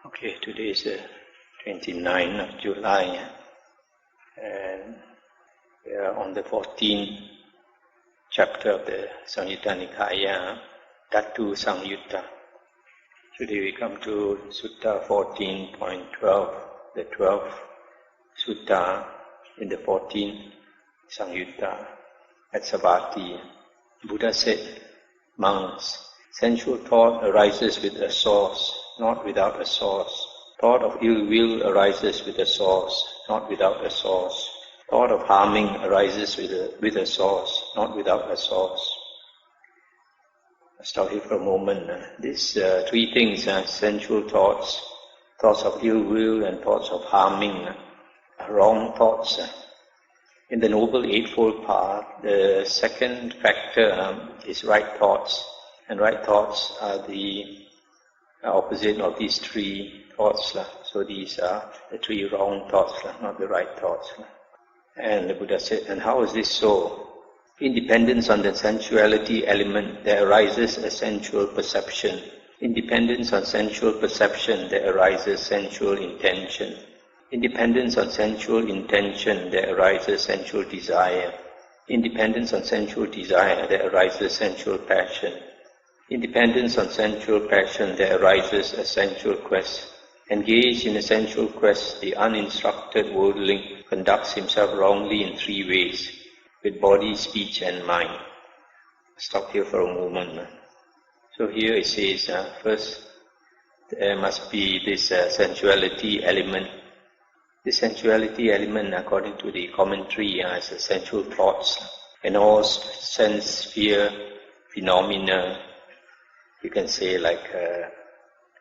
Okay, today is 29th of July, and we are on the 14th chapter of the Samyutta Nikaya, Dhatu Samyutta. Today we come to Sutta 14.12, the 12th Sutta in the 14th Samyutta at Savatthi. Buddha said, "Monks, sensual thought arises with a source, not without a source. Thought of ill will arises with a source, not without a source. Thought of harming arises with a source, not without a source." I'll stop here for a moment. These three things, sensual thoughts, thoughts of ill will and thoughts of harming, wrong thoughts. In the Noble Eightfold Path, the second factor is right thoughts. And right thoughts are the opposite of these three thoughts. So these are the three wrong thoughts, not the right thoughts. And the Buddha said, and how is this so? Independence on the sensuality element, there arises a sensual perception. Independence on sensual perception, there arises sensual intention. Independence on sensual intention, there arises sensual desire. Independence on sensual desire, there arises sensual passion. Independence on sensual passion, there arises a sensual quest. Engaged in a sensual quest, the uninstructed worldling conducts himself wrongly in three ways, with body, speech and mind. Stop here for a moment. So here it says, first, there must be this sensuality element. The sensuality element, according to the commentary, is the sensual thoughts and all sense sphere phenomena. You can say like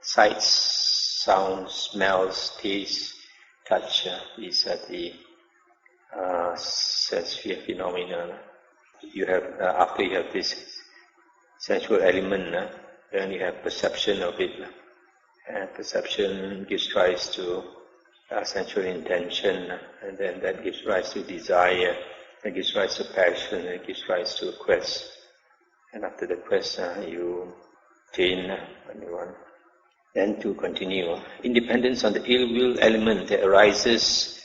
sights, sounds, smells, tastes, touch. These are the sense sphere phenomena. You have after you have this sensual element, then you have perception of it, and perception gives rise to sensual intention, and then that gives rise to desire, that gives rise to passion, that gives rise to a quest, and after the quest you attain what you want. Then to continue, independence on the ill will element, there arises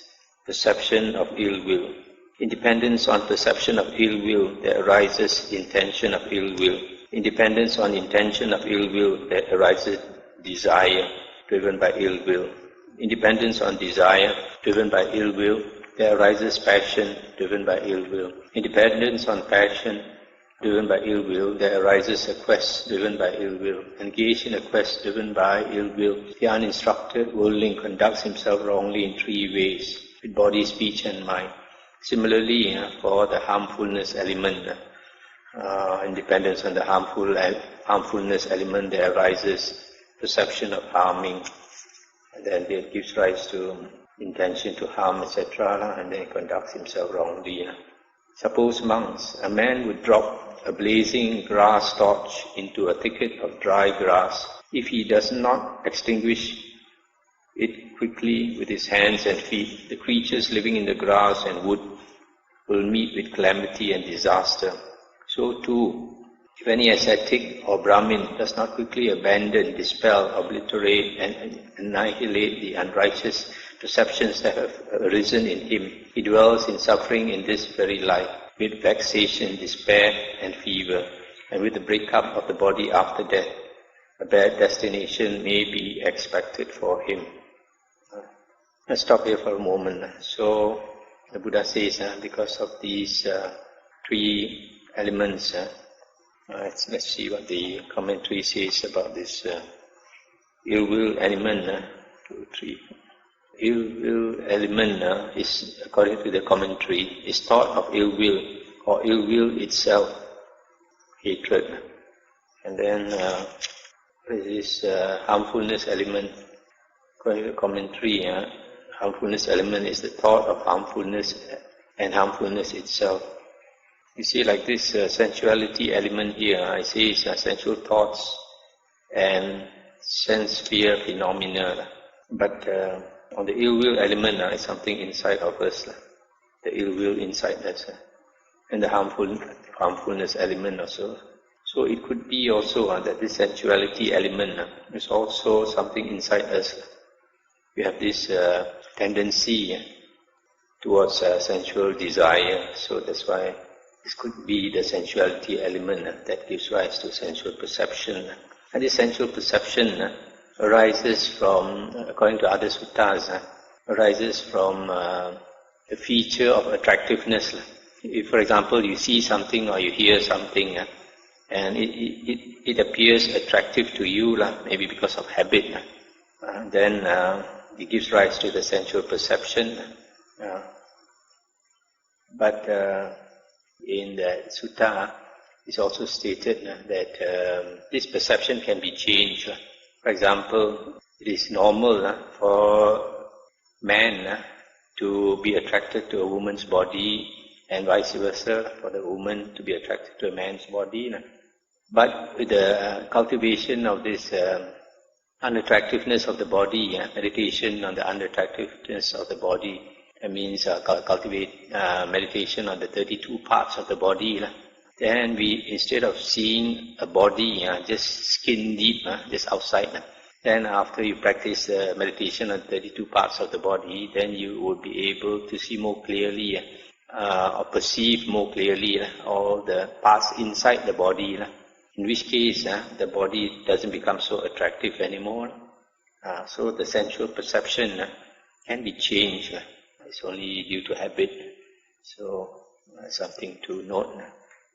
perception of ill will. Independence on perception of ill will, there arises intention of ill will. Independence on intention of ill will, there arises desire driven by ill will. Independence on desire driven by ill will, there arises passion driven by ill will. Independence on passion driven by ill will, there arises a quest driven by ill will. Engaged in a quest driven by ill will, the uninstructed worldling conducts himself wrongly in three ways, with body, speech and mind. Similarly, for the harmfulness element, independence on the harmfulness element, there arises perception of harming, and then it gives rise to intention to harm, etc., and then he conducts himself wrongly. Suppose, monks, a man would drop a blazing grass torch into a thicket of dry grass. If he does not extinguish it quickly with his hands and feet, the creatures living in the grass and wood will meet with calamity and disaster. So too, if any ascetic or Brahmin does not quickly abandon, dispel, obliterate and annihilate the unrighteous perceptions that have arisen in him, he dwells in suffering in this very life, with vexation, despair and fever, and with the breakup of the body after death. A bad destination may be expected for him. Let's stop here for a moment. So, the Buddha says, because of these three elements, let's see what the commentary says about this ill will element. 2, 3. Ill will element is, according to the commentary, is thought of ill will, or ill will itself, hatred. And then this harmfulness element, according to the commentary, harmfulness element is the thought of harmfulness and harmfulness itself. You see, like this sensuality element here, I say it's sensual thoughts and sense sphere phenomena. But on the ill will element is something inside of us, the ill will inside us, and the harmfulness element also. So it could be also that this sensuality element is also something inside us. We have this tendency towards sensual desire, so that's why this could be the sensuality element that gives rise to sensual perception. And this sensual perception arises from, according to other suttas, arises from the feature of attractiveness. If, for example, you see something or you hear something, and it appears attractive to you, maybe because of habit, then it gives rise to the sensual perception. But in the sutta, it's also stated that this perception can be changed. For example, it is normal for man to be attracted to a woman's body, and vice versa, for the woman to be attracted to a man's body. But with the cultivation of this unattractiveness of the body, meditation on the unattractiveness of the body, that means cultivate meditation on the 32 parts of the body, then we, instead of seeing a body just skin deep, just outside, then after you practice meditation on 32 parts of the body, then you will be able to see more clearly or perceive more clearly all the parts inside the body, in which case the body doesn't become so attractive anymore. So the sensual perception can be changed. It's only due to habit. So something to note.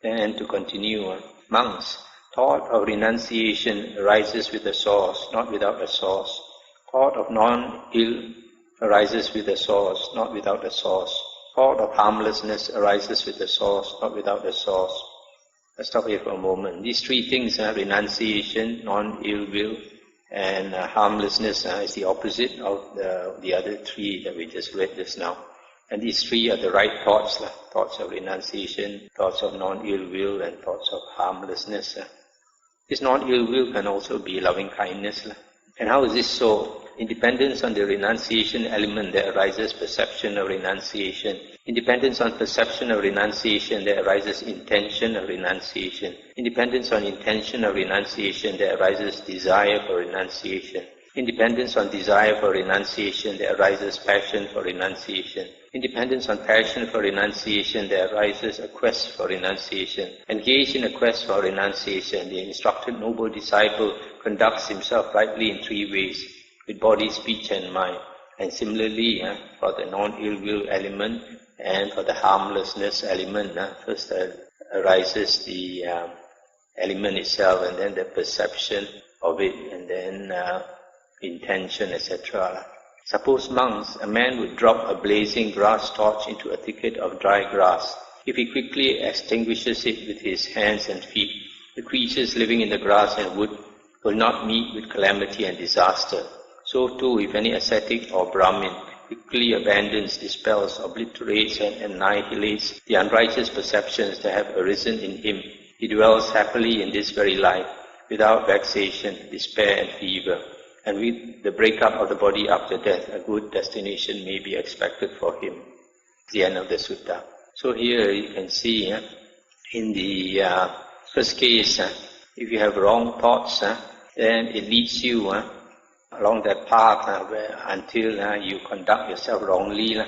Then to continue, monks, thought of renunciation arises with a source, not without a source. Thought of non-ill arises with a source, not without a source. Thought of harmlessness arises with a source, not without a source. Let's stop here for a moment. These three things, renunciation, non-ill will, and harmlessness is the opposite of the other three that we just read just now. And these three are the right thoughts, thoughts of renunciation, thoughts of non-ill will, and thoughts of harmlessness. This non-ill will can also be loving kindness. And how is this so? Independence on the renunciation element, there arises perception of renunciation. Independence on perception of renunciation, there arises intention of renunciation. Independence on intention of renunciation, there arises desire for renunciation. Independence on desire for renunciation, there arises passion for renunciation. Independence on passion for renunciation, there arises a quest for renunciation. Engaged in a quest for renunciation, the instructed noble disciple conducts himself rightly in three ways, with body, speech and mind. And similarly, for the non-ill will element and for the harmlessness element, first arises the element itself, and then the perception of it, and then intention, etc. Suppose, monks, a man would drop a blazing grass torch into a thicket of dry grass. If he quickly extinguishes it with his hands and feet, the creatures living in the grass and wood will not meet with calamity and disaster. So too, if any ascetic or Brahmin quickly abandons, dispels, obliterates and annihilates the unrighteous perceptions that have arisen in him, he dwells happily in this very life, without vexation, despair and fever. And with the breakup of the body after death, a good destination may be expected for him. The end of the sutta. So here you can see, in the first case, if you have wrong thoughts, then it leads you along that path until you conduct yourself wrongly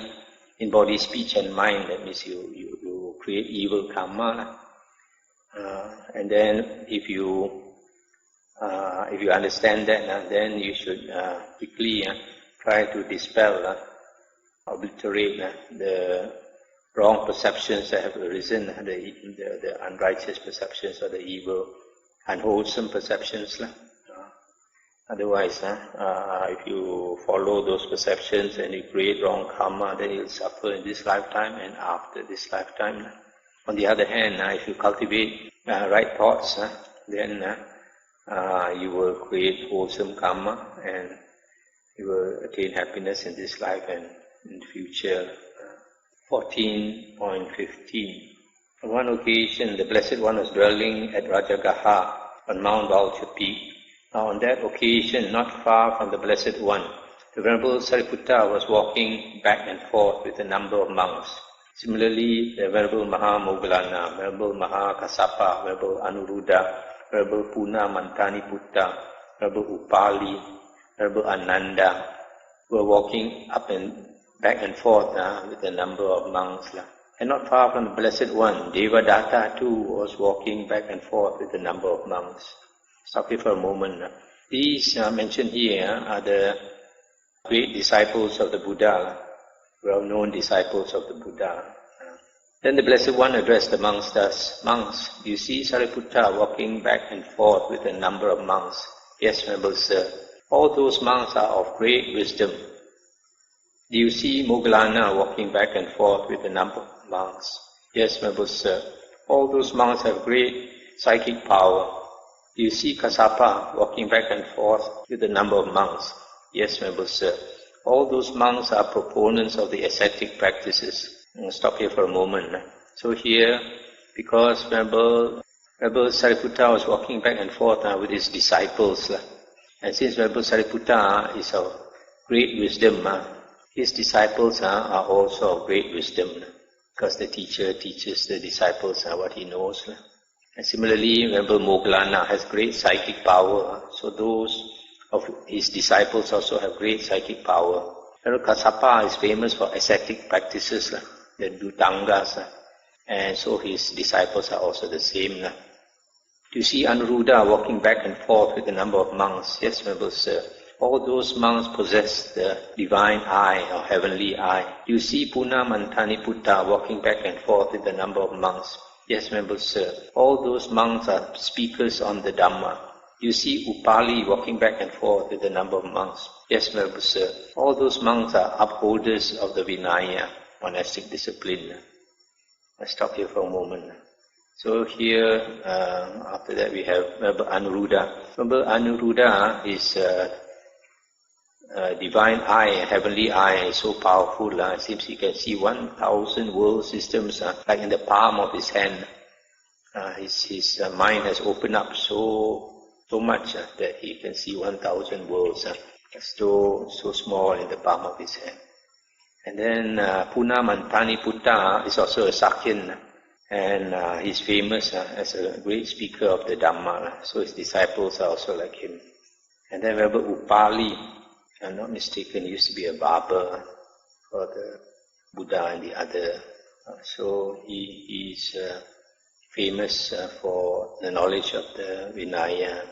in body, speech and mind. That means you create evil karma. And then if you understand that, then you should quickly try to dispel, obliterate the wrong perceptions that have arisen, the unrighteous perceptions or the evil, unwholesome perceptions. Otherwise, if you follow those perceptions and you create wrong karma, then you'll suffer in this lifetime and after this lifetime. On the other hand, if you cultivate right thoughts, then you will create wholesome karma and you will attain happiness in this life and in the future. 14.15. On one occasion, the Blessed One was dwelling at Rajagaha on Mount Vulture Peak. Now on that occasion, not far from the Blessed One, the Venerable Sariputta was walking back and forth with a number of monks. Similarly, the Venerable Mahamoggallana, Venerable Kassapa, Venerable Anuruddha, Venerable Puna Mantaniputta, Venerable Upali, Venerable Ananda were walking up and back and forth with a number of monks. And not far from the Blessed One, Devadatta too was walking back and forth with a number of monks. Stop here for a moment. These mentioned here are the great disciples of the Buddha, well-known disciples of the Buddha. Then the Blessed One addressed the monks thus, "Monks, do you see Sariputta walking back and forth with a number of monks?" "Yes, Venerable Sir. All those monks are of great wisdom." "Do you see Moggallana walking back and forth with a number of monks?" "Yes, Venerable Sir. All those monks have great psychic power." "Do you see Kassapa walking back and forth with a number of monks?" "Yes, Venerable Sir. All those monks are proponents of the ascetic practices." I'll stop here for a moment. So here, because Venerable Sariputta was walking back and forth with his disciples, and since Venerable Sariputta is of great wisdom, his disciples are also of great wisdom, because the teacher teaches the disciples what he knows. And similarly, Venerable Moggallana has great psychic power, so those of his disciples also have great psychic power. Venerable Kassapa is famous for ascetic practices, the Dhutangas, and so his disciples are also the same. Do you see Anuruddha walking back and forth with a number of monks? Yes, Venerable Sir. All those monks possess the divine eye or heavenly eye. Do you see Puna Mantaniputta walking back and forth with a number of monks? Yes, Venerable Sir. All those monks are speakers on the Dhamma. Do you see Upali walking back and forth with a number of monks? Yes, Venerable Sir. All those monks are upholders of the Vinaya, monastic discipline. Let's stop here for a moment. So here, after that we have Venerable Anuruddha. Venerable Anuruddha is divine eye, heavenly eye, is so powerful. It seems he can see 1,000 world systems like in the palm of his hand. His mind has opened up so much that he can see 1,000 worlds, so small in the palm of his hand. And then Puna Mantaniputta is also a Sakyan, and he's famous as a great speaker of the Dhamma, so his disciples are also like him. And then Venerable Upali, if I'm not mistaken, used to be a barber for the Buddha and the other. So he is famous for the knowledge of the Vinaya,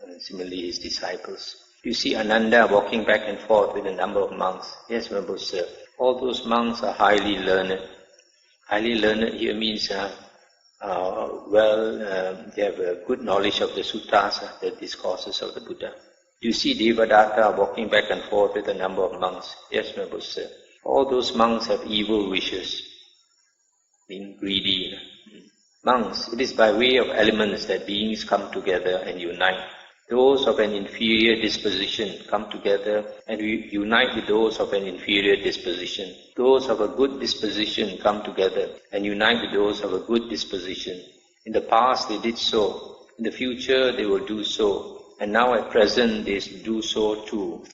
and similarly his disciples. You see Ananda walking back and forth with a number of monks. Yes, Venerable Sir. All those monks are highly learned. Highly learned here means they have a good knowledge of the sutras, the discourses of the Buddha. You see Devadatta walking back and forth with a number of monks. Yes, Venerable Sir. All those monks have evil wishes, being greedy. Monks, it is by way of elements that beings come together and unite. Those of an inferior disposition come together and unite with those of an inferior disposition. Those of a good disposition come together and unite with those of a good disposition. In the past they did so. In the future they will do so. And now at present they do so too.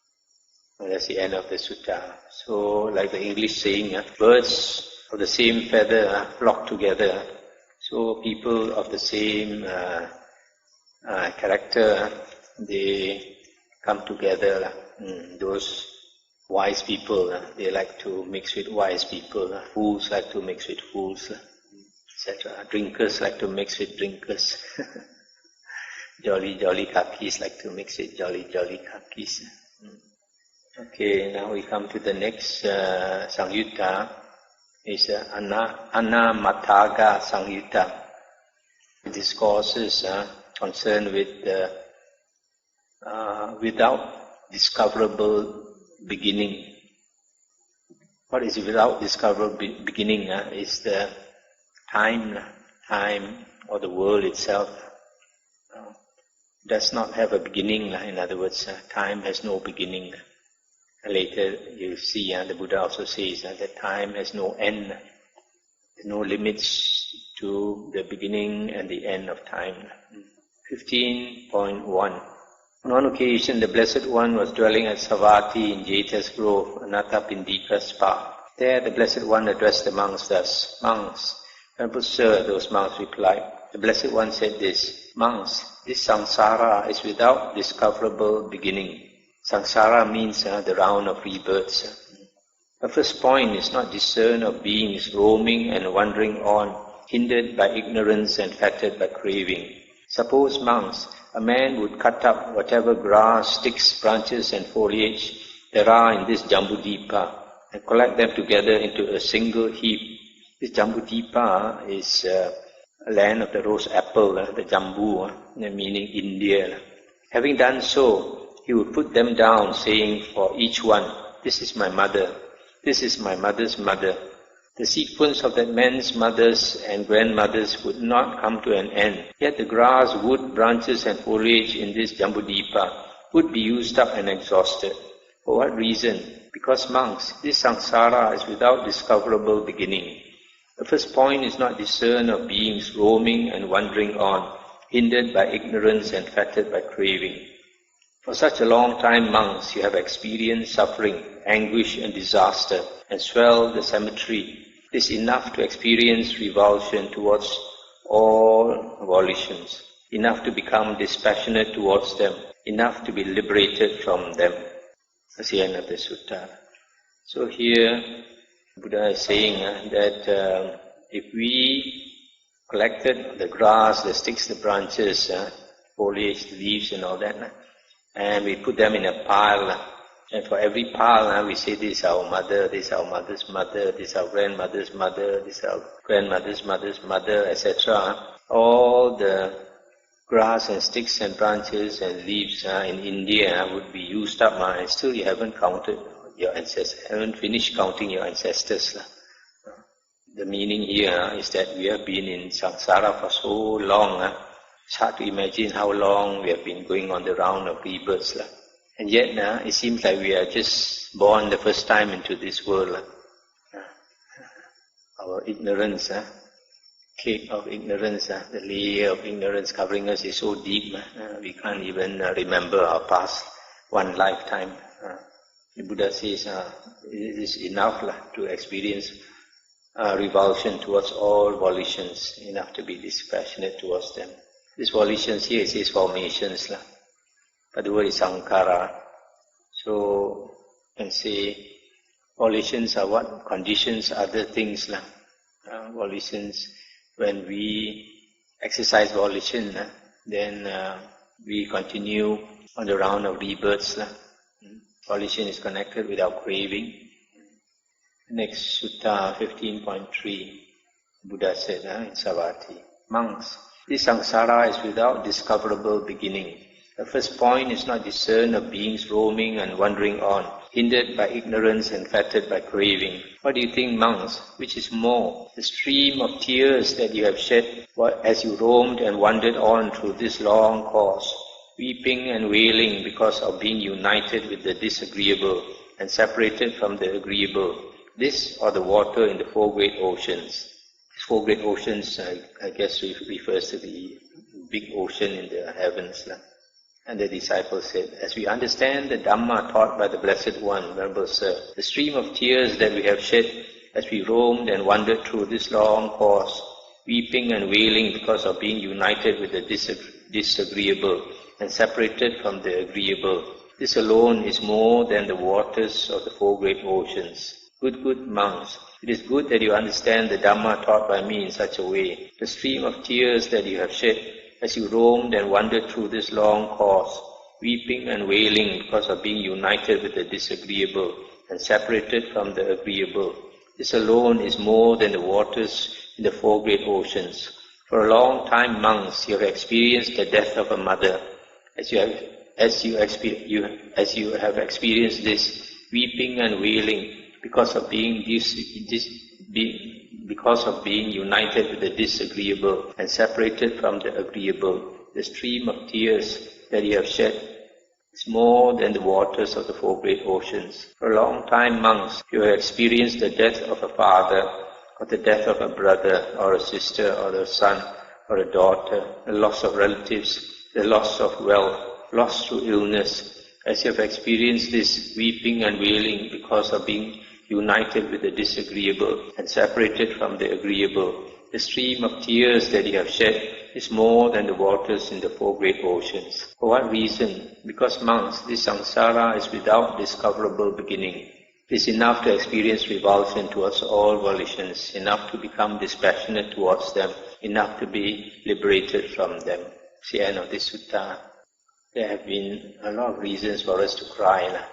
And that's the end of the sutta. So like the English saying, birds of the same feather flock together. So people of the same character, they come together. Those wise people, they like to mix with wise people. Fools like to mix with fools, etc. Drinkers like to mix with drinkers. Jolly kakis like to mix with jolly kakis. Okay, now we come to the next Samyutta. It's Anamatagga Samyutta. The discourses concerned with without discoverable beginning. What is without discoverable beginning? Is the time or the world itself does not have a beginning. In other words, time has no beginning. Later you see, the Buddha also says that time has no end, no limits to the beginning and the end of time. 15.1. On one occasion, the Blessed One was dwelling at Savatthi in Jeta's Grove, Anathapindika's park. There the Blessed One addressed the monks thus, "Monks." "Venerable Sir," those monks replied, the Blessed One said this, "Monks, this samsara is without discoverable beginning." Samsara means the round of rebirths. The first point is not discern of beings roaming and wandering on, hindered by ignorance and fettered by craving. Suppose, monks, a man would cut up whatever grass, sticks, branches and foliage there are in this Jambudvipa and collect them together into a single heap. This Jambudvipa is a land of the rose apple, the Jambu, meaning India. Having done so, he would put them down, saying for each one, "This is my mother, this is my mother's mother." The sequence of that man's mothers and grandmothers would not come to an end. Yet the grass, wood, branches and foliage in this Jambudvipa would be used up and exhausted. For what reason? Because, monks, this samsara is without discoverable beginning. The first point is not discern of beings roaming and wandering on, hindered by ignorance and fettered by craving. For such a long time, monks, you have experienced suffering, anguish and disaster, and swelled the cemetery. It is enough to experience revulsion towards all volitions, enough to become dispassionate towards them, enough to be liberated from them. That's the end of the sutta. So here, Buddha is saying that if we collected the grass, the sticks, the branches, foliage, the leaves and all that, and we put them in a pile, and for every pile we say, "This is our mother, this is our mother's mother, this is our grandmother's mother, this is our grandmother's mother's mother," etc. All the grass and sticks and branches and leaves in India would be used up, and still you haven't counted your ancestors, haven't finished counting your ancestors. The meaning here is that we have been in samsara for so long. It's hard to imagine how long we have been going on the round of rebirths. And yet it seems like we are just born the first time into this world. Our ignorance, cake of ignorance, the layer of ignorance covering us is so deep, we can't even remember our past one lifetime. The Buddha says it is enough to experience revulsion towards all volitions, enough to be dispassionate towards them. These volitions here, it says formations, but the word is sankhara. So you can say volitions are what? Conditions, other things. Volitions, when we exercise volition, then we continue on the round of rebirths. Volition is connected with our craving. Next sutta 15.3, Buddha said in Savatthi, "Monks, this samsara is without discoverable beginning. The first point is not discern of beings roaming and wandering on, hindered by ignorance and fettered by craving. What do you think, monks? Which is more, the stream of tears that you have shed as you roamed and wandered on through this long course, weeping and wailing because of being united with the disagreeable and separated from the agreeable, this or the water in the four great oceans?" These four great oceans, I guess, refers to the big ocean in the heavens. And the disciple said, "As we understand the Dhamma taught by the Blessed One, Venerable Sir, the stream of tears that we have shed as we roamed and wandered through this long course, weeping and wailing because of being united with the disagreeable and separated from the agreeable, this alone is more than the waters of the four great oceans. Good monks, it is good that you understand the Dhamma taught by me in such a way. The stream of tears that you have shed as you roamed and wandered through this long course, weeping and wailing because of being united with the disagreeable and separated from the agreeable, this alone is more than the waters in the four great oceans. For a long time, monks, you have experienced the death of a mother. As you have experienced this, weeping and wailing because of being united with the disagreeable and separated from the agreeable, the stream of tears that you have shed is more than the waters of the four great oceans. For a long time, monks, you have experienced the death of a father, or the death of a brother, or a sister, or a son, or a daughter, the loss of relatives, the loss of wealth, loss through illness. As you have experienced this weeping and wailing because of being united with the disagreeable and separated from the agreeable. The stream of tears that you have shed is more than the waters in the four great oceans. For what reason? Because monks, this samsara is without discoverable beginning. It is enough to experience revulsion towards all volitions, enough to become dispassionate towards them, enough to be liberated from them. It's the end of this sutta. There have been a lot of reasons for us to cry.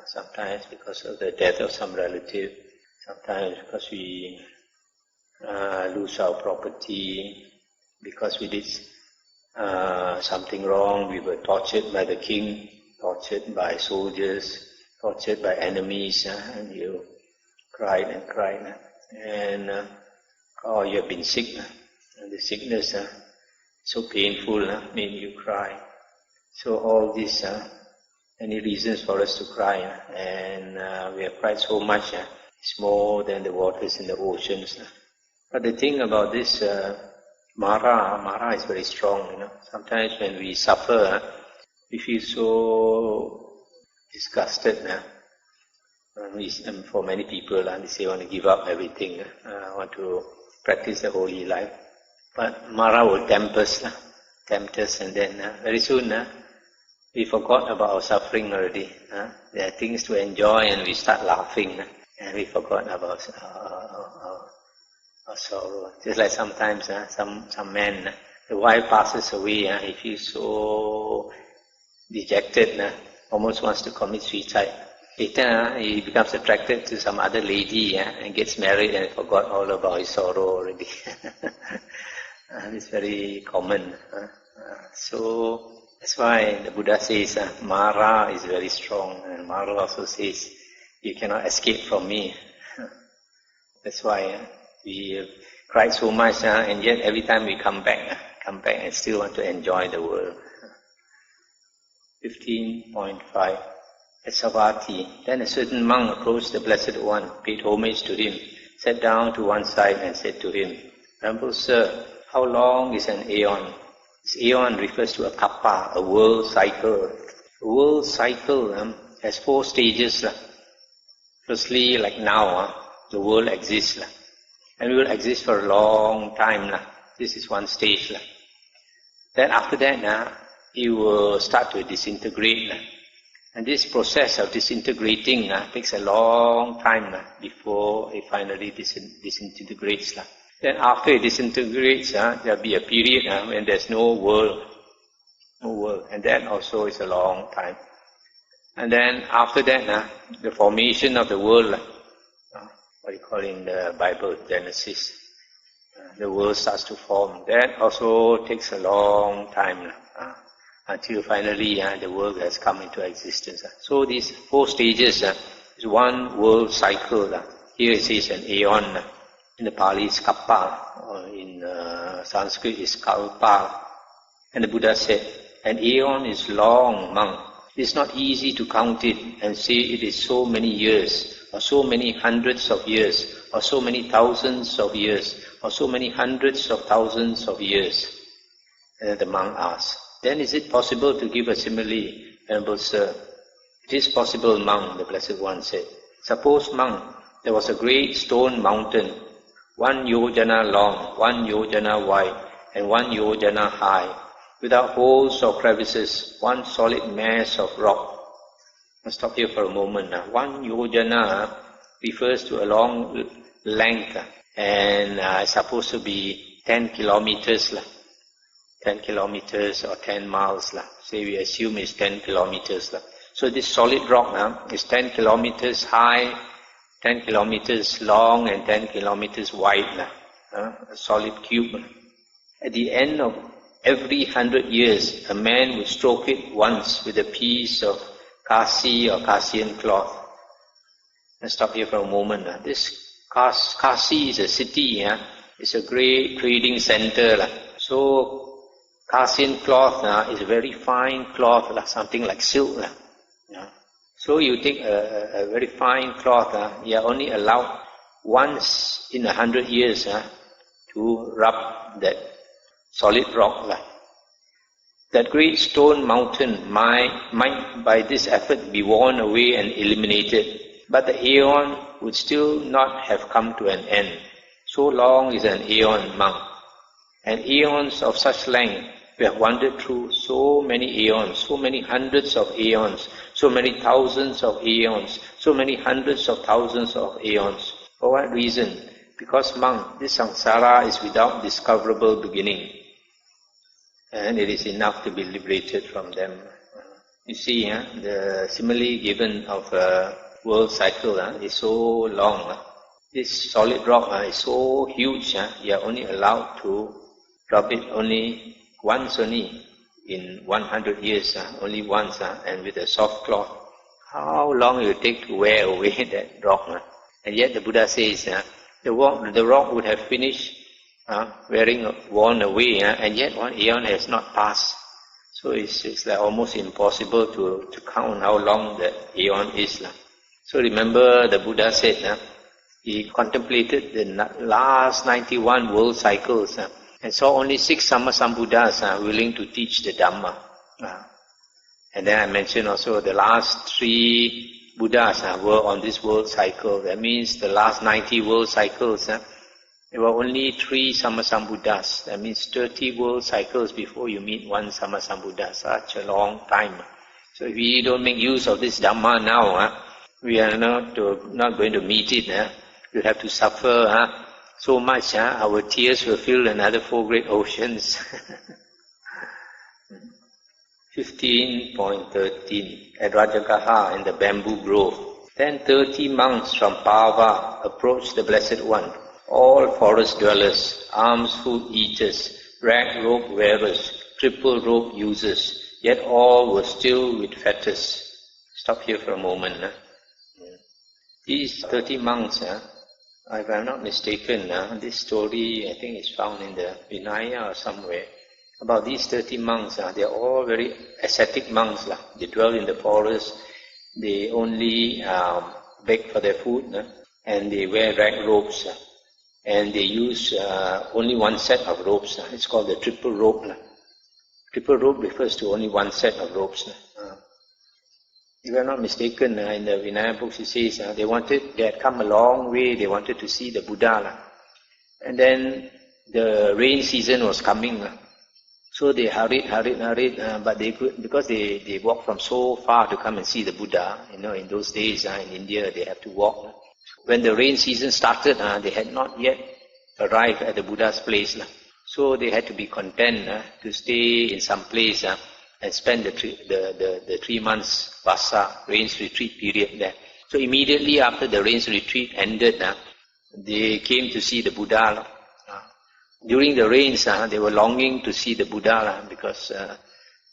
Sometimes because of the death of some relative, sometimes because we lose our property, because we did something wrong, we were tortured by the king, tortured by soldiers, tortured by enemies, and you cried and cried. And or you have been sick, and the sickness so painful made you cry. So all these many reasons for us to cry, and we have cried so much, it's more than the waters in the oceans. But the thing about this Mara is very strong. Sometimes when we suffer, we feel so disgusted. For many people, they say want to give up everything, want to practice the holy life. But Mara will tempt us, and then very soon we forgot about our suffering already. There are things to enjoy, and we start laughing, and we forgot about our sorrow. Just like sometimes some men, the wife passes away, he feels so dejected, almost wants to commit suicide. Later he becomes attracted to some other lady and gets married and forgot all about his sorrow already. It's very common. So that's why the Buddha says Mara is very strong, and Mara also says you cannot escape from me. That's why we cried so much, and yet every time we come back and still want to enjoy the world. 15.5. At Savatthi, then a certain monk approached the Blessed One, paid homage to him, sat down to one side and said to him, Venerable Sir, how long is an aeon? This aeon refers to a kappa, a world cycle. A world cycle has 4 stages. Firstly, like now, the world exists. And we will exist for a long time. This is one stage. Then after that, it will start to disintegrate. And this process of disintegrating takes a long time before it finally disintegrates. Then after it disintegrates, there will be a period when there's no world. And that also is a long time. And then after that, the formation of the world, what you call in the Bible, Genesis, the world starts to form. That also takes a long time until finally the world has come into existence. So these 4 stages is one world cycle. Here it says an aeon. In the Pali it's kappa, or in Sanskrit it's kalpa. And the Buddha said, an aeon is long, monk. It is not easy to count it and say it is so many years, or so many hundreds of years, or so many thousands of years, or so many hundreds of thousands of years. And then the monk asked, then is it possible to give a simile, Venerable Sir? It is possible, monk, the Blessed One said. Suppose, monk, there was a great stone mountain, 1 yojana long, 1 yojana wide, and 1 yojana high, without holes or crevices, one solid mass of rock. I'll stop here for a moment. 1 yojana refers to a long length, and it's supposed to be 10 kilometers. 10 kilometers or 10 miles. Say we assume it's 10 kilometers. So this solid rock is 10 kilometers high, 10 kilometers long, and 10 kilometers wide. A solid cube. At the end of every 100 years, a man will stroke it once with a piece of kasi or Kasian cloth. Let's stop here for a moment. This Kasi is a city. It's a great trading center. So Kasian cloth is a very fine cloth, something like silk. So you take a very fine cloth, you are only allowed once in 100 years to rub that solid rock. That great stone mountain might by this effort be worn away and eliminated. but the aeon would still not have come to an end. So long is an aeon, monk. And aeons of such length, we have wandered through so many aeons, so many hundreds of aeons, so many thousands of aeons, so many hundreds of thousands of aeons. For what reason? Because, monk, this samsara is without discoverable beginning, and it is enough to be liberated from them. You see, the simile given of a world cycle is so long. This solid rock is so huge, you are only allowed to rub it only once in 100 years, only once, and with a soft cloth. How long it will take to wear away that rock? And yet the Buddha says, the rock would have finished worn away, and yet one aeon has not passed. So it's like almost impossible to count how long the aeon is. So remember the Buddha said, he contemplated the last 91 world cycles and saw only 6 Sammasambuddhas willing to teach the Dhamma. And then I mentioned also the last 3 Buddhas were on this world cycle. That means the last 90 world cycles, there were only 3 Sammasambuddhas. That means 30 world cycles before you meet one Sammasambuddha. Such a long time. So if we don't make use of this Dhamma now, we are not going to meet it. We'll have to suffer so much. Our tears will fill another 4 great oceans. 15.13 At Rajagaha in the bamboo grove. Then 30 monks from Pava approached the Blessed One, all forest dwellers, alms-food eaters, rag robe wearers, triple robe users, yet all were still with fetters. Stop here for a moment. These 30 monks, if I'm not mistaken, this story I think is found in the Vinaya or somewhere. About these 30 monks, they are all very ascetic monks. They dwell in the forest, they only beg for their food, and they wear rag robes, and they use only one set of robes. It's called the triple robe. Triple robe refers to only one set of robes. If I'm not mistaken, in the Vinaya books it says they had come a long way, they wanted to see the Buddha. And then the rain season was coming. So they hurried, but they could, because they walked from so far to come and see the Buddha. In those days in India they have to walk. When the rain season started, they had not yet arrived at the Buddha's place. So they had to be content to stay in some place and spend the 3 months vasa, rains retreat period there. So immediately after the rains retreat ended, they came to see the Buddha. During the rains, they were longing to see the Buddha because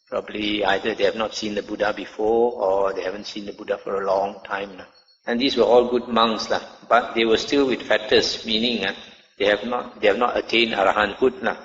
probably either they have not seen the Buddha before or they haven't seen the Buddha for a long time. And these were all good monks, but they were still with fetters, meaning they have not attained arahanthood.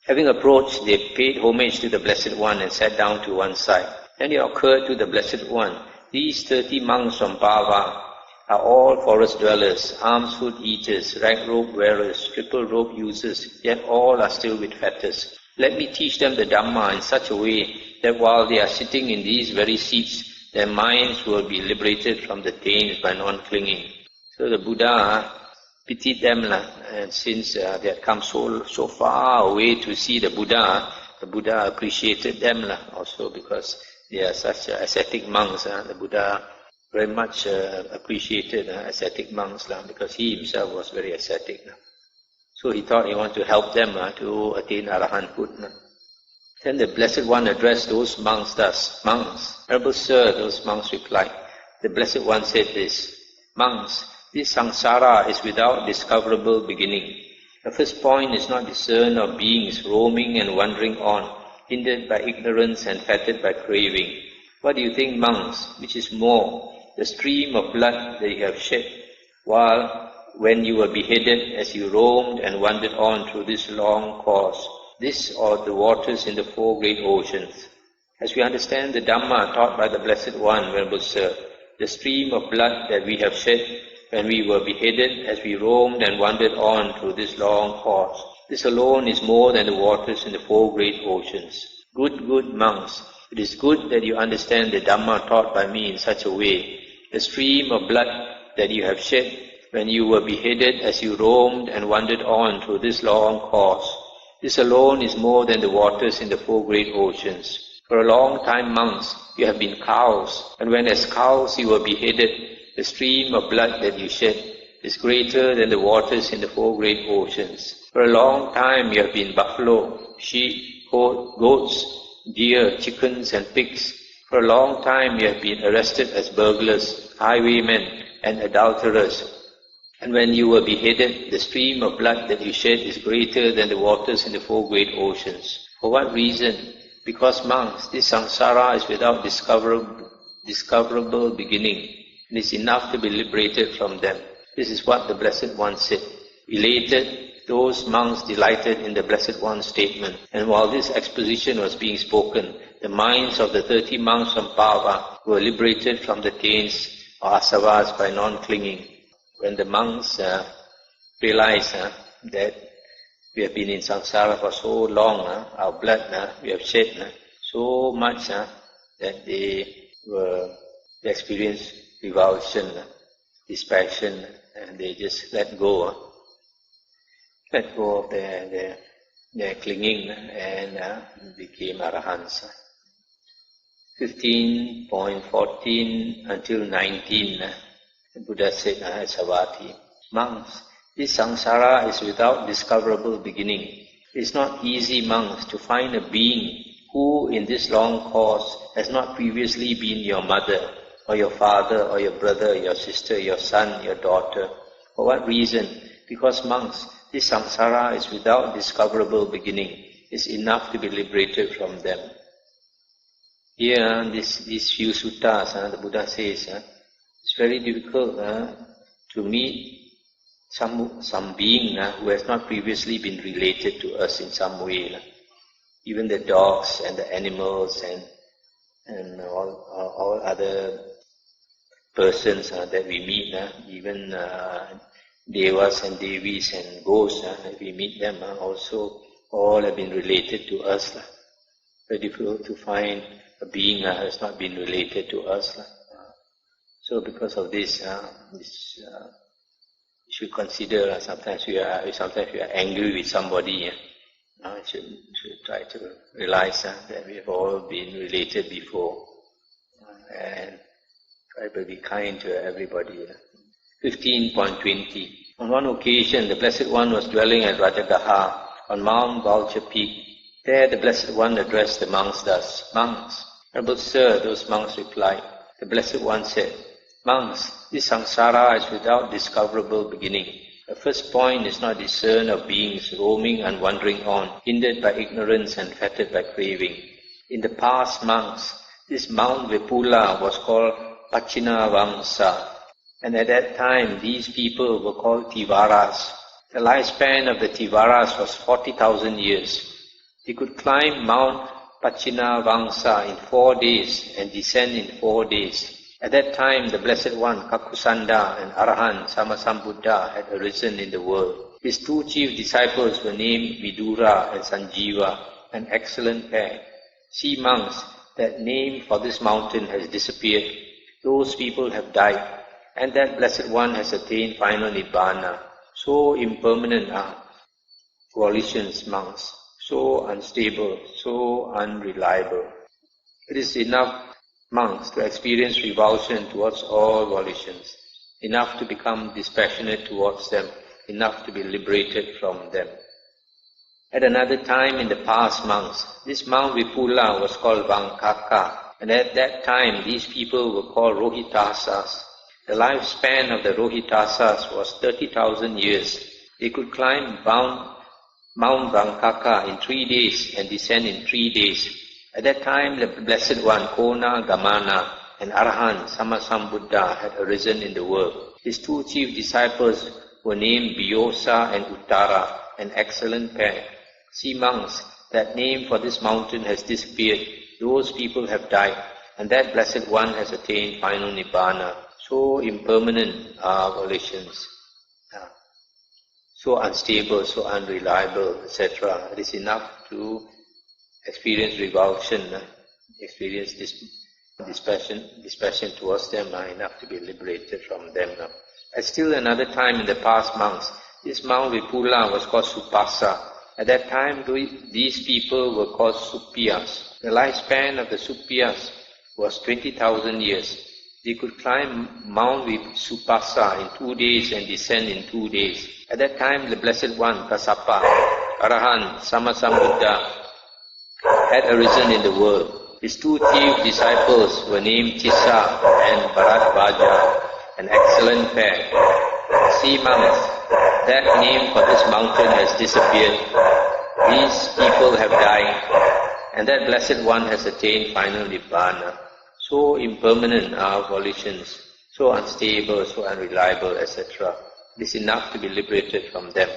Having approached, they paid homage to the Blessed One and sat down to one side. Then it occurred to the Blessed One, these 30 monks from Pava are all forest dwellers, alms-food eaters, rag robe wearers, triple robe users, yet all are still with fetters. Let me teach them the Dhamma in such a way that while they are sitting in these very seats, their minds will be liberated from the taints by non-clinging. So the Buddha pitied them, and since they had come so far away to see the Buddha appreciated them also because they are such ascetic monks. The Buddha very much appreciated ascetic monks because he himself was very ascetic. So he thought he wanted to help them to attain arahanthood. Then the Blessed One addressed those monks thus, Monks, Noble Sir, those monks replied. The Blessed One said this, Monks, this samsara is without discoverable beginning. The first point is not discerned of beings roaming and wandering on, hindered by ignorance and fettered by craving. What do you think, monks, which is more, the stream of blood that you have shed, when you were beheaded as you roamed and wandered on through this long course, this or the waters in the 4 great oceans? As we understand the Dhamma taught by the Blessed One, Venerable Sir, the stream of blood that we have shed when we were beheaded as we roamed and wandered on through this long course, this alone is more than the waters in the 4 great oceans. Good monks, it is good that you understand the Dhamma taught by me in such a way the stream of blood that you have shed when you were beheaded as you roamed and wandered on through this long course. This alone is more than the waters in the four great oceans. For a long time, monks, you have been cows, and when as cows you were beheaded, the stream of blood that you shed is greater than the waters in the four great oceans. For a long time you have been buffalo, sheep, goats, deer, chickens and pigs. For a long time you have been arrested as burglars, highwaymen and adulterers. And when you were beheaded, the stream of blood that you shed is greater than the waters in the four great oceans. For what reason? Because monks, this samsara is without discoverable beginning, and is enough to be liberated from them. This is what the Blessed One said. Elated, those monks delighted in the Blessed One's statement, and while this exposition was being spoken, the minds of the 30 monks from Pava were liberated from the taints or asavas by non-clinging. When the monks realized that we have been in samsara for so long, our blood we have shed so much that they experienced revulsion, dispassion, and they just let go of their clinging and became arahants. 15.14 until 19, the Buddha said, Savati, monks, this samsara is without discoverable beginning. It is not easy, monks, to find a being who in this long course has not previously been your mother, or your father, or your brother, your sister, your son, your daughter. For what reason? Because, monks, this samsara is without discoverable beginning. It is enough to be liberated from them. Here, these few suttas, the Buddha says, it's very difficult to meet some being who has not previously been related to us in some way. Even the dogs and the animals and all other persons that we meet, even devas and devis and ghosts, if we meet them, also all have been related to us. Very difficult to find a being that has not been related to us. So because of this, you should consider sometimes we are angry with somebody. You should try to realize that we have all been related before, and try to be kind to everybody. 15.20. On one occasion, the Blessed One was dwelling at Rajagaha on Mount Vulture Peak. There the Blessed One addressed the monks thus, Monks, Noble Sir, those monks replied. The Blessed One said, Monks, this samsara is without discoverable beginning. The first point is not discern of beings roaming and wandering on, hindered by ignorance and fettered by craving. In the past, monks, this Mount Vipula was called Pachina Vamsa, and at that time these people were called Tivaras. The lifespan of the Tivaras was 40,000 years. They could climb Mount Pachina Vamsa in 4 days and descend in 4 days. At that time, the Blessed One, Kakusanda and Arahant Sammasambuddha had arisen in the world. His 2 chief disciples were named Vidura and Sanjiva, an excellent pair. See, monks, that name for this mountain has disappeared. Those people have died, and that Blessed One has attained final Nibbana. So impermanent are volitions, monks, so unstable, so unreliable. It is enough, monks, to experience revulsion towards all volitions, enough to become dispassionate towards them, enough to be liberated from them. At another time in the past, monks, this Mount Vipula was called Vankaka, and at that time these people were called Rohitasas. The lifespan of the Rohitasas was 30,000 years. They could climb Mount Vankaka in 3 days and descend in 3 days. At that time, the Blessed One, Kona, Gamana, and Arahant Sammasambuddha had arisen in the world. His 2 chief disciples were named Biyosa and Uttara, an excellent pair. See, monks, that name for this mountain has disappeared. Those people have died, and that Blessed One has attained final Nibbana. So impermanent are volitions, so unstable, so unreliable, etc. It is enough to experience revulsion, experience this dispassion towards them, enough to be liberated from them. At still another time in the past, monks, this monk Vipula was called Supasa. At that time, these people were called Supiyas. The lifespan of the Supiyas was 20,000 years. They could climb Mount Supasa in 2 days and descend in 2 days. At that time, the Blessed One, Kassapa, Arahant, Sammasambuddha, had arisen in the world. His 2 chief disciples were named Tissa and Bharadvaja, an excellent pair. See, monks, that name for this mountain has disappeared. These people have died, and that Blessed One has attained final Nibbana. So impermanent are volitions, so unstable, so unreliable, etc. It is enough to be liberated from them.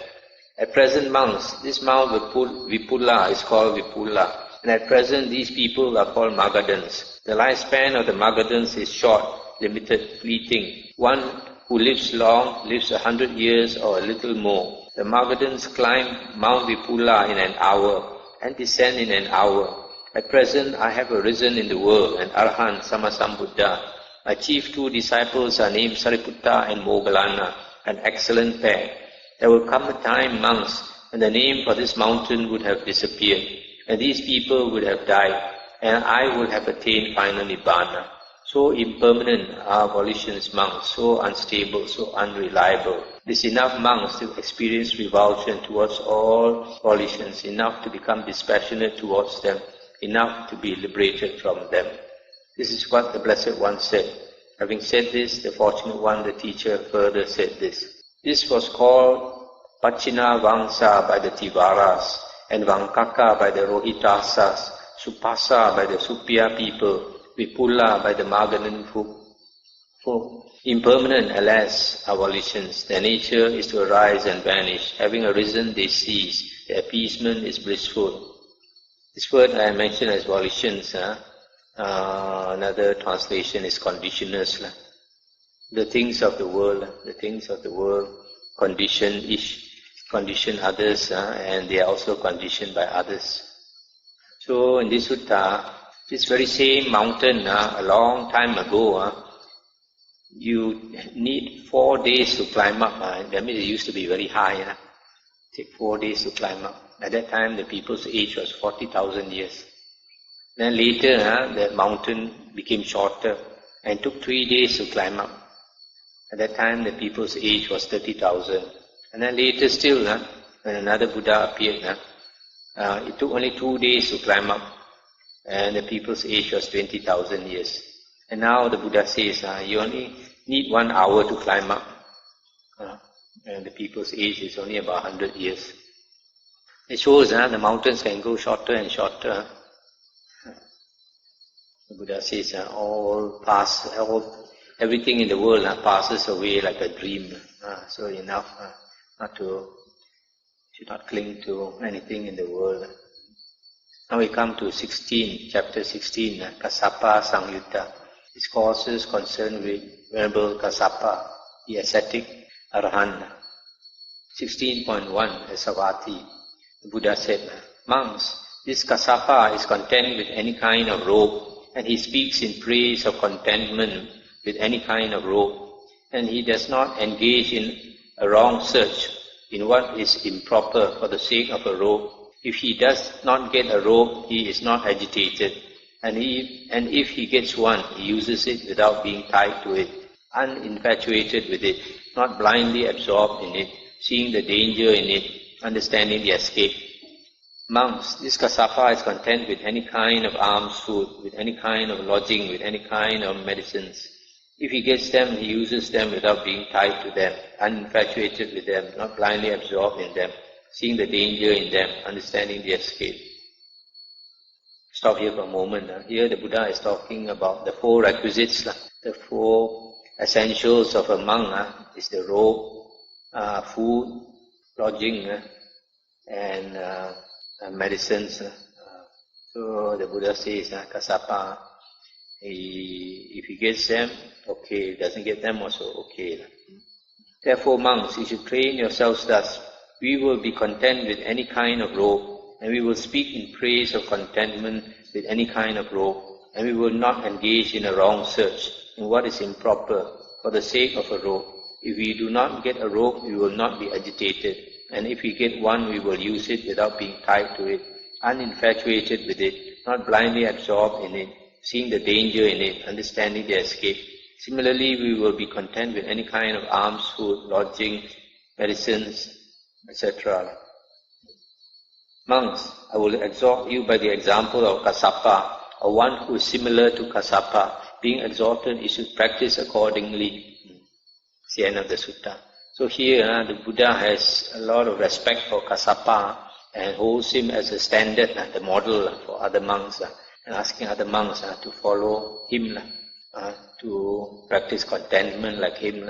At present, monks, this Mount Vipula is called Vipula, and at present these people are called Magadhans. The lifespan of the Magadhans is short, limited, fleeting. One who lives long lives 100 years or a little more. The Magadhans climb Mount Vipula in an hour and descend in an hour. At present, I have arisen in the world, and Arahant Sammasambuddha. My chief 2 disciples are named Sariputta and Moggallana, an excellent pair. There will come a time, monks, when the name for this mountain would have disappeared, and these people would have died, and I would have attained final Nibbana. So impermanent are volitions, monks, so unstable, so unreliable. It is enough, monks, to experience revulsion towards all volitions, enough to become dispassionate towards them, enough to be liberated from them. This is what the Blessed One said. Having said this, the Fortunate One, the teacher, further said this. This was called Pachina Vangsa by the Tivaras, and Vankaka by the Rohitasas, Supasa by the Supiya people, Vipula by the Magadhan folk. Impermanent, alas, are volitions. Their nature is to arise and vanish. Having arisen, they cease. Their appeasement is blissful. This word I mentioned as volitions, another translation is conditioners. The things of the world condition others, and they are also conditioned by others. So in this sutta, this very same mountain, a long time ago, you need 4 days to climb up. That means it used to be very high. Take 4 days to climb up. At that time, the people's age was 40,000 years. Then later, the mountain became shorter and took 3 days to climb up. At that time, the people's age was 30,000. And then later still, when another Buddha appeared, it took only 2 days to climb up, and the people's age was 20,000 years. And now the Buddha says, you only need 1 hour to climb up, and the people's age is only about 100 years. It shows the mountains can go shorter and shorter. The Buddha says everything in the world passes away like a dream. So enough should not cling to anything in the world. Now we come to chapter 16, Kassapa Samyutta. Discourses concerned with Venerable Kassapa, the ascetic Arahant. 16.1 Savati. The Buddha said, monks, this Kassapa is content with any kind of robe, and he speaks in praise of contentment with any kind of robe, and he does not engage in a wrong search in what is improper for the sake of a robe. If he does not get a robe, he is not agitated, and if he gets one, he uses it without being tied to it, uninfatuated with it, not blindly absorbed in it, seeing the danger in it, understanding the escape. Monks, this Kassapa is content with any kind of alms food, with any kind of lodging, with any kind of medicines. If he gets them, he uses them without being tied to them, uninfatuated with them, not blindly absorbed in them, seeing the danger in them, understanding the escape. Stop here for a moment. Here the Buddha is talking about the 4 requisites, the 4 essentials of a monk. Is the robe, food, lodging, and medicines. So the Buddha says, Kassapa, if he gets them, okay. If he doesn't get them, also okay. Therefore, monks, you should train yourselves thus. We will be content with any kind of robe, and we will speak in praise of contentment with any kind of robe. and we will not engage in a wrong search in what is improper for the sake of a rope. If we do not get a rope, we will not be agitated, and if we get one, we will use it without being tied to it, uninfatuated with it, not blindly absorbed in it, seeing the danger in it, understanding the escape. Similarly, we will be content with any kind of alms, food, lodging, medicines, etc. Monks, I will exhort you by the example of Kassapa, or one who is similar to Kassapa. Being exhorted, you should practice accordingly. It's the end of the sutta. So here, the Buddha has a lot of respect for Kassapa and holds him as a standard, the model for other monks, and asking other monks to follow him, to practice contentment like him.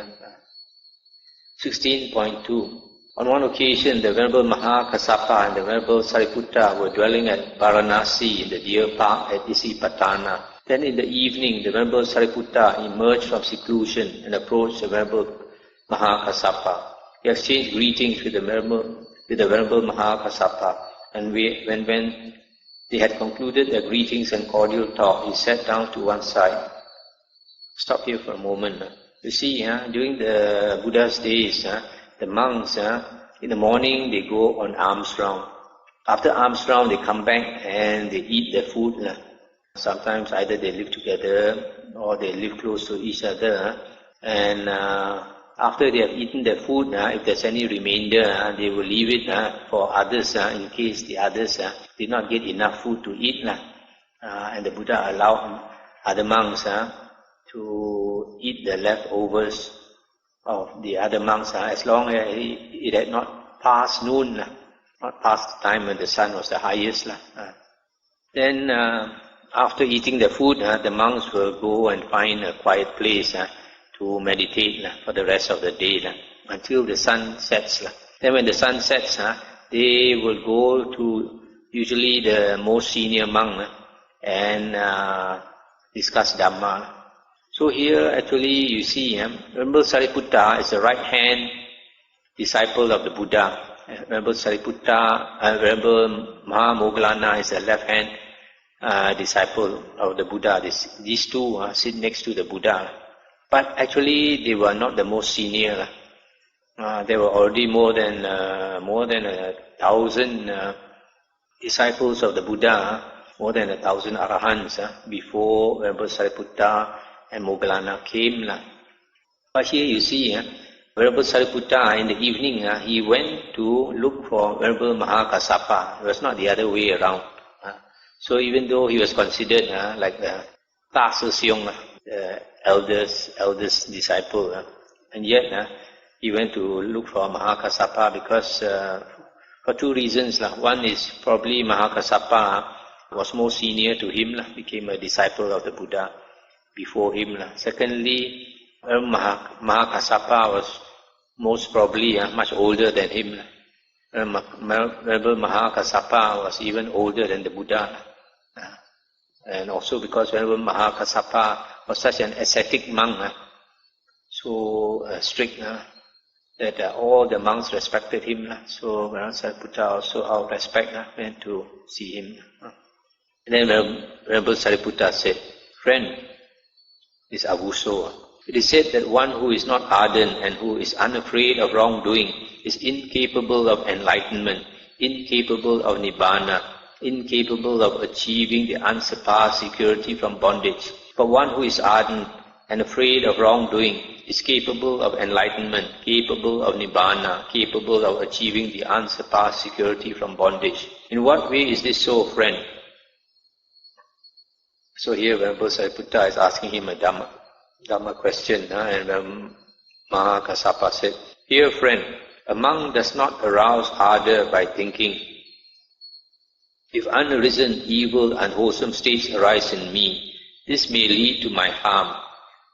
16.2. On one occasion, the Venerable Kassapa and the Venerable Sariputta were dwelling at Varanasi in the deer park at Isipatana. Then in the evening, the Venerable Sariputta emerged from seclusion and approached the Venerable Kassapa. He exchanged greetings with the Venerable Kassapa, and when they had concluded their greetings and cordial talk, he sat down to one side. Stop here for a moment. You see, during the Buddha's days, the monks, in the morning they go on alms round. After alms round, they come back and they eat their food. Sometimes either they live together or they live close to each other. And after they have eaten their food, if there's any remainder, they will leave it for others in case the others did not get enough food to eat. And the Buddha allowed other monks to eat the leftovers of the other monks as long as it had not passed noon, not past the time when the sun was the highest. Then after eating the food, the monks will go and find a quiet place to meditate for the rest of the day until the sun sets. Then when the sun sets, they will go to usually the most senior monk and discuss Dhamma. So here actually you see, Venerable Sariputta is the right hand disciple of the Buddha. Venerable Sariputta, Venerable Mahamoggallana is the left hand disciple of the Buddha. These two sit next to the Buddha. But actually they were not the most senior. There were already more than 1,000 disciples of the Buddha, more than 1,000 arahants before Venerable Sariputta and Moggallana came. But here you see, Venerable Sariputta in the evening, he went to look for Venerable Kassapa. It was not the other way around. So even though he was considered like the Ta Se Siong, the eldest disciple, and yet he went to look for Kassapa because for two reasons. One is probably Kassapa was more senior to him, became a disciple of the Buddha before him. Secondly, Kassapa was most probably much older than him. Venerable Kassapa was even older than the Buddha. And also because Venerable Kassapa was such an ascetic monk, so strict, that all the monks respected him. So Venerable Sariputta also out of respect went to see him. And then Venerable Sariputta said, "Friend, is avuso. It is said that one who is not ardent and who is unafraid of wrongdoing is incapable of enlightenment, incapable of nibbana, incapable of achieving the unsurpassed security from bondage. But one who is ardent and afraid of wrongdoing is capable of enlightenment, capable of nibbana, capable of achieving the unsurpassed security from bondage. In what way is this so, friend?" So here Venerable Sariputta is asking him a Dhamma question, and Kassapa said, "Here, friend, a monk does not arouse ardor by thinking. If unarisen, evil, unwholesome states arise in me, this may lead to my harm,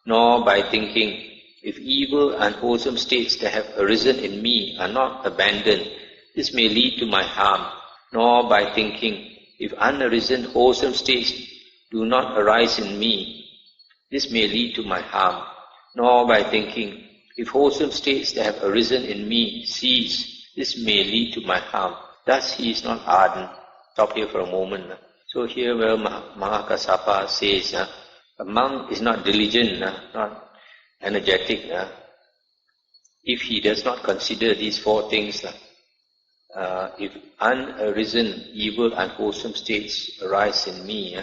nor by thinking. If evil, unwholesome states that have arisen in me are not abandoned, this may lead to my harm, nor by thinking. If unarisen, wholesome states do not arise in me, this may lead to my harm, nor by thinking. If wholesome states that have arisen in me cease, this may lead to my harm. Thus he is not ardent." Stop here for a moment. So here where Kassapa says, a monk is not diligent, not energetic, if he does not consider these four things. If unarisen, evil, unwholesome states arise in me,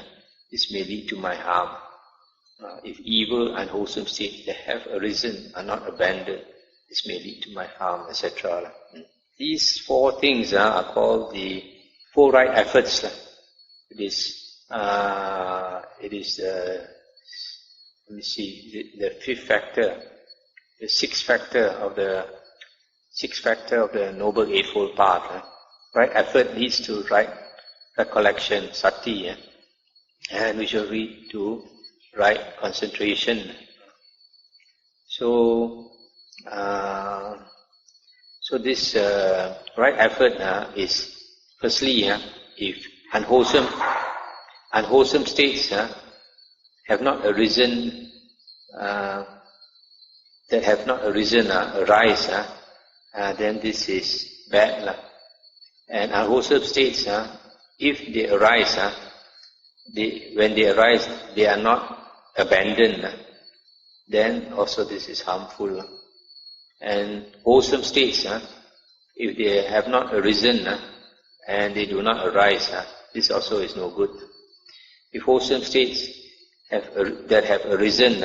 this may lead to my harm. If evil, unwholesome states that have arisen are not abandoned, this may lead to my harm, etc. These four things are called the four right efforts. It is let me see, the fifth factor, the sixth factor of the Noble Eightfold Path. Right effort leads to right recollection, sati, and we shall read to right concentration. So this right effort is firstly, if unwholesome states have not arisen, arise, then this is bad. And unwholesome states, if they arise, when they arise, they are not abandoned, then also this is harmful. And wholesome states, if they have not arisen and they do not arise, this also is no good. If wholesome states that have arisen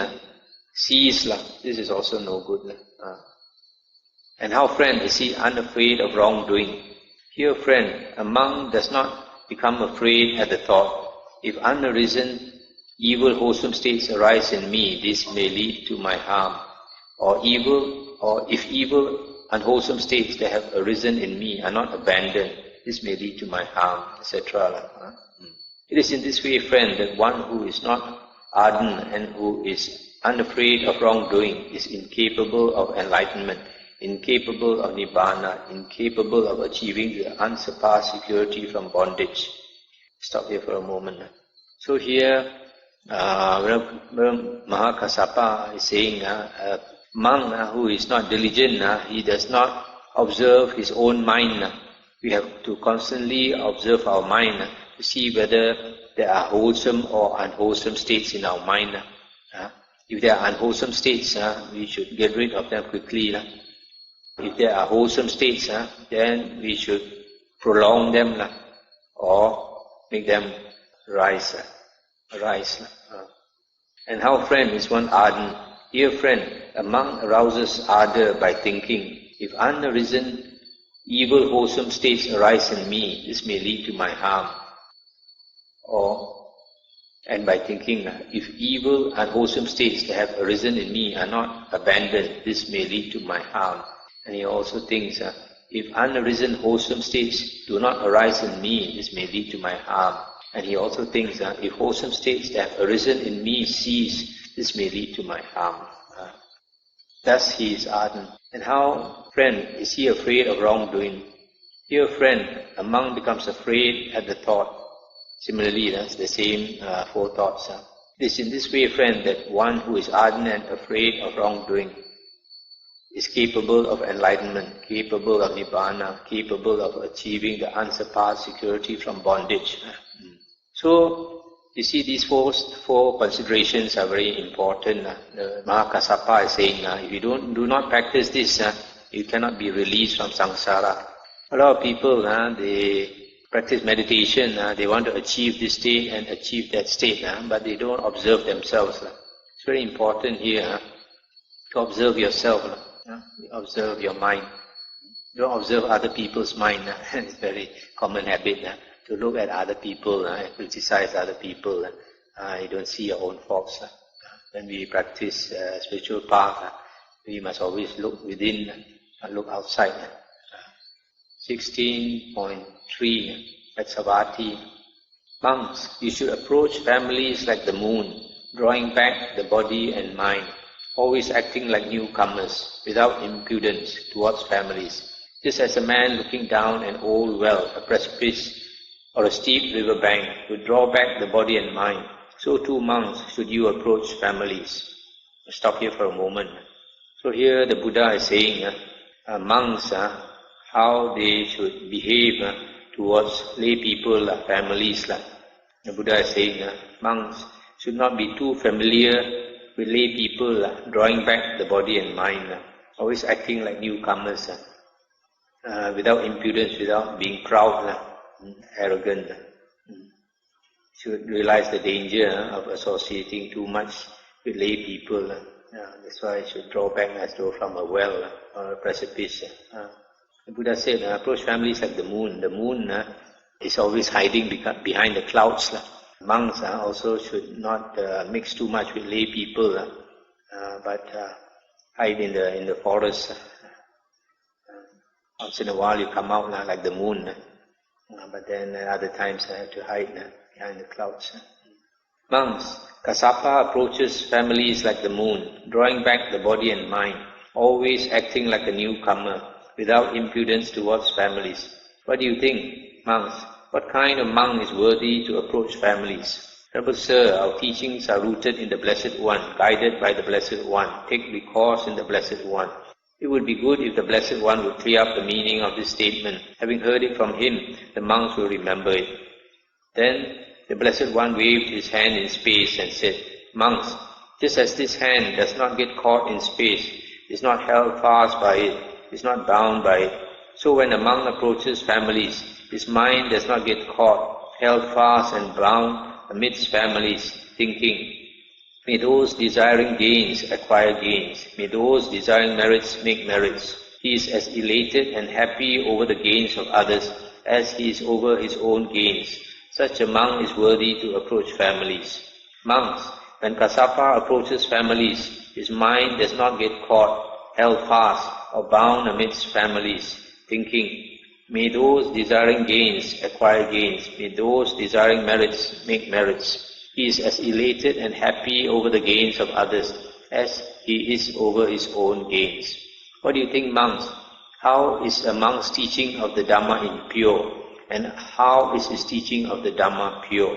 cease, this is also no good. And how, friend, is he unafraid of wrongdoing? Here, friend, a monk does not become afraid at the thought, if unarisen, evil, wholesome states arise in me, this may lead to my harm. Or if evil, unwholesome states that have arisen in me are not abandoned, this may lead to my harm, etc. It is in this way, friend, that one who is not ardent and who is unafraid of wrongdoing is incapable of enlightenment, incapable of nibbana, incapable of achieving the unsurpassed security from bondage. Stop here for a moment. So here, Mahakassapa is saying, a monk who is not diligent, he does not observe his own mind. We have to constantly observe our mind to see whether there are wholesome or unwholesome states in our mind. If there are unwholesome states, we should get rid of them quickly. If there are wholesome states, then we should prolong them or make them rise. And how, friend, is one ardent? Dear friend, a monk arouses ardor by thinking. If unarisen, evil, wholesome states arise in me, this may lead to my harm. And by thinking, if evil, unwholesome states that have arisen in me are not abandoned, this may lead to my harm. And he also thinks, if unarisen, wholesome states do not arise in me, this may lead to my harm. And he also thinks, if wholesome states that have arisen in me cease, this may lead to my harm. Thus he is ardent. And how, friend, is he afraid of wrongdoing? Here, friend, a monk becomes afraid at the thought. Similarly, that's the same four thoughts. It is in this way, friend, that one who is ardent and afraid of wrongdoing is capable of enlightenment, capable of nibbana, capable of achieving the unsurpassed security from bondage. So, you see, these four considerations are very important. Mahakassapa is saying, if you do not practice this, you cannot be released from samsara. A lot of people, they practice meditation, they want to achieve this state and achieve that state, but they don't observe themselves. It's very important here to observe yourself, observe your mind. Don't observe other people's mind. It's a very common habit to look at other people and criticize other people. You don't see your own faults. When we practice spiritual path, we must always look within and look outside. 16.3 at Savatthi. Monks, you should approach families like the moon, drawing back the body and mind, always acting like newcomers, without impudence towards families. Just as a man looking down an old well, a precipice, or a steep river bank would draw back the body and mind, so too monks should you approach families. I'll stop here for a moment. So here the Buddha is saying, monks, how they should behave towards lay people, families. The Buddha is saying, monks should not be too familiar with lay people, drawing back the body and mind, always acting like newcomers, without impudence, without being proud, arrogant. Should realize the danger of associating too much with lay people. That's why I should draw back as though from a well or a precipice. The Buddha said, approach families like the moon. The moon is always hiding behind the clouds. Monks also should not mix too much with lay people, but hide in the forest. Once in a while you come out like the moon, but then other times I have to hide behind the clouds. Monks, Kassapa approaches families like the moon, drawing back the body and mind, always acting like a newcomer, without impudence towards families. What do you think, monks? What kind of monk is worthy to approach families? Venerable Sir, our teachings are rooted in the Blessed One, guided by the Blessed One. Take recourse in the Blessed One. It would be good if the Blessed One would clear up the meaning of this statement. Having heard it from him, the monks will remember it. Then the Blessed One waved his hand in space and said, monks, just as this hand does not get caught in space, is not held fast by it, is not bound by it, so when a monk approaches families, his mind does not get caught, held fast and bound amidst families, thinking, may those desiring gains acquire gains, may those desiring merits make merits. He is as elated and happy over the gains of others as he is over his own gains. Such a monk is worthy to approach families. Monks, when Kassapa approaches families, his mind does not get caught, held fast, or bound amidst families, thinking, may those desiring gains acquire gains, may those desiring merits make merits. He is as elated and happy over the gains of others as he is over his own gains. What do you think, monks? How is a monk's teaching of the Dhamma impure? And how is his teaching of the Dhamma pure?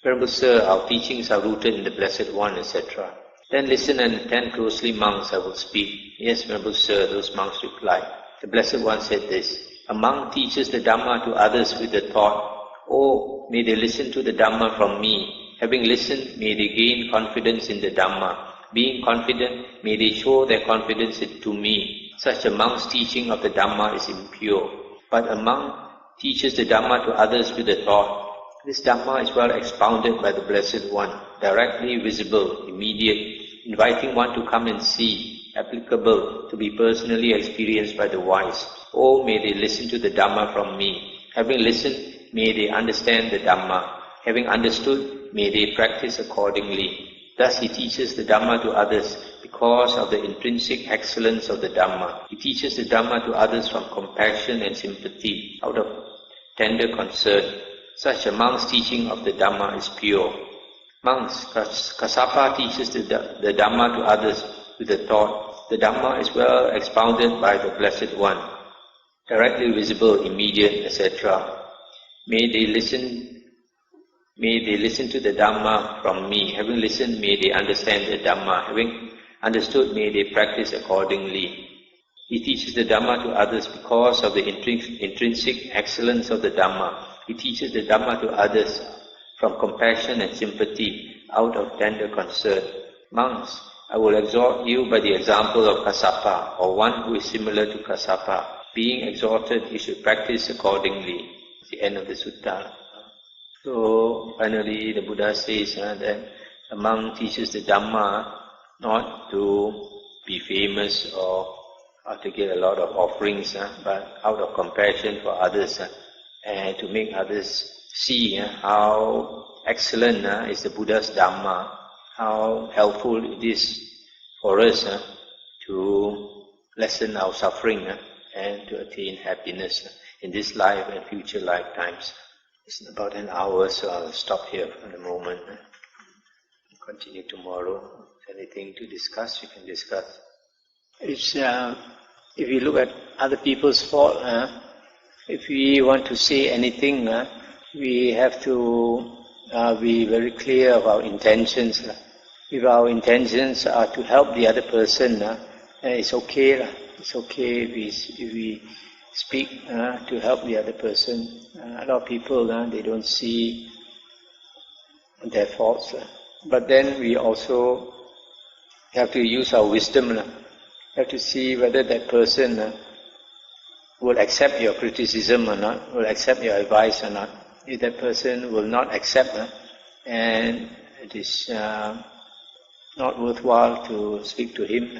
Venerable Sir, our teachings are rooted in the Blessed One, etc. Then listen and attend closely, monks, I will speak. Yes, Venerable Sir, those monks replied. The Blessed One said this, a monk teaches the Dhamma to others with the thought, oh, may they listen to the Dhamma from me. Having listened, may they gain confidence in the Dhamma. Being confident, may they show their confidence to me. Such a monk's teaching of the Dhamma is impure. But a monk teaches the Dhamma to others with the thought, this Dhamma is well expounded by the Blessed One, directly visible, immediate, inviting one to come and see, applicable, to be personally experienced by the wise. Oh, may they listen to the Dhamma from me. Having listened, may they understand the Dhamma. Having understood, may they practice accordingly. Thus he teaches the Dhamma to others because of the intrinsic excellence of the Dhamma. He teaches the Dhamma to others from compassion and sympathy, out of tender concern. Such a monk's teaching of the Dhamma is pure. Monks, Kassapa teaches the Dhamma to others with the thought, the Dhamma is well expounded by the Blessed One, directly visible, immediate, etc. May they listen to the Dhamma from me. Having listened, may they understand the Dhamma. Having understood, may they practice accordingly. He teaches the Dhamma to others because of the intrinsic excellence of the Dhamma. He teaches the Dhamma to others from compassion and sympathy, out of tender concern. Monks, I will exhort you by the example of Kassapa, or one who is similar to Kassapa. Being exhorted, he should practice accordingly. It's the end of the sutta. So, finally, the Buddha says that a monk teaches the Dhamma not to be famous or to get a lot of offerings, but out of compassion for others, and to make others see how excellent is the Buddha's Dhamma, how helpful it is for us to lessen our suffering and to attain happiness in this life and future lifetimes. It's about an hour, so I'll stop here for the moment. Continue tomorrow. If anything to discuss, you can discuss. If you look at other people's fault, if we want to say anything, we have to be very clear of our intentions. If our intentions are to help the other person, it's okay. It's okay if we speak to help the other person. A lot of people, they don't see their faults. But then we also have to use our wisdom. We have to see whether that person will accept your criticism or not, will accept your advice or not. If that person will not accept, and it is not worthwhile to speak to him.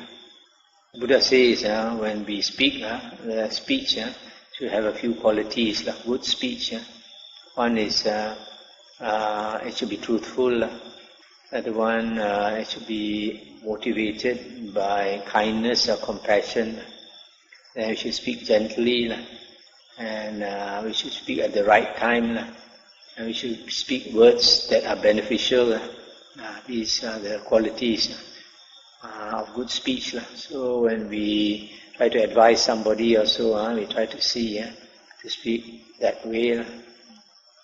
Buddha says when we speak, the speech should have a few qualities, like good speech. One is it should be truthful. Another one, it should be motivated by kindness or compassion. Then we should speak gently, and we should speak at the right time, and we should speak words that are beneficial. These are the qualities of good speech. So when we try to advise somebody also, we try to see, to speak that way.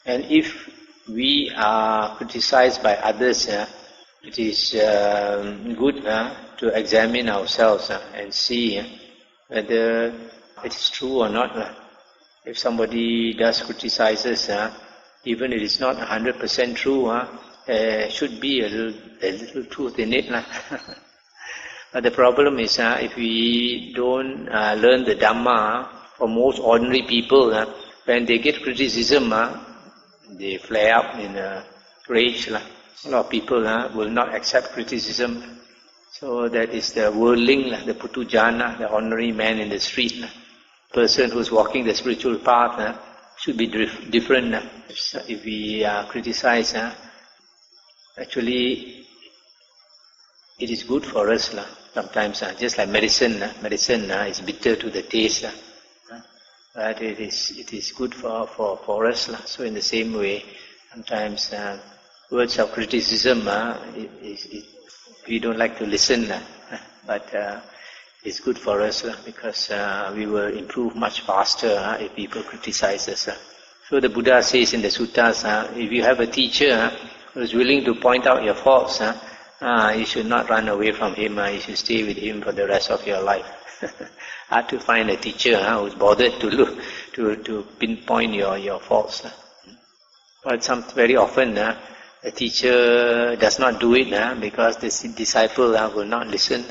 And if we are criticized by others, it is good to examine ourselves and see whether it is true or not. If somebody does criticize us, even if it is not 100% true, there should be a little truth in it. But the problem is, if we don't learn the Dhamma, for most ordinary people, when they get criticism, they flare up in a rage. A lot of people will not accept criticism. So that is the worldling, the putujana, the ordinary man in the street. Person who is walking the spiritual path should be different. If we criticize, actually it is good for us. Sometimes, just like medicine, medicine is bitter to the taste. But it is good for us. So in the same way, sometimes words of criticism, we don't like to listen, but it's good for us because we will improve much faster if people criticize us. So the Buddha says in the suttas, if you have a teacher who is willing to point out your faults, you should not run away from him. You should stay with him for the rest of your life. Hard to find a teacher who is bothered to pinpoint your faults. But very often, a teacher does not do it because the disciple will not listen.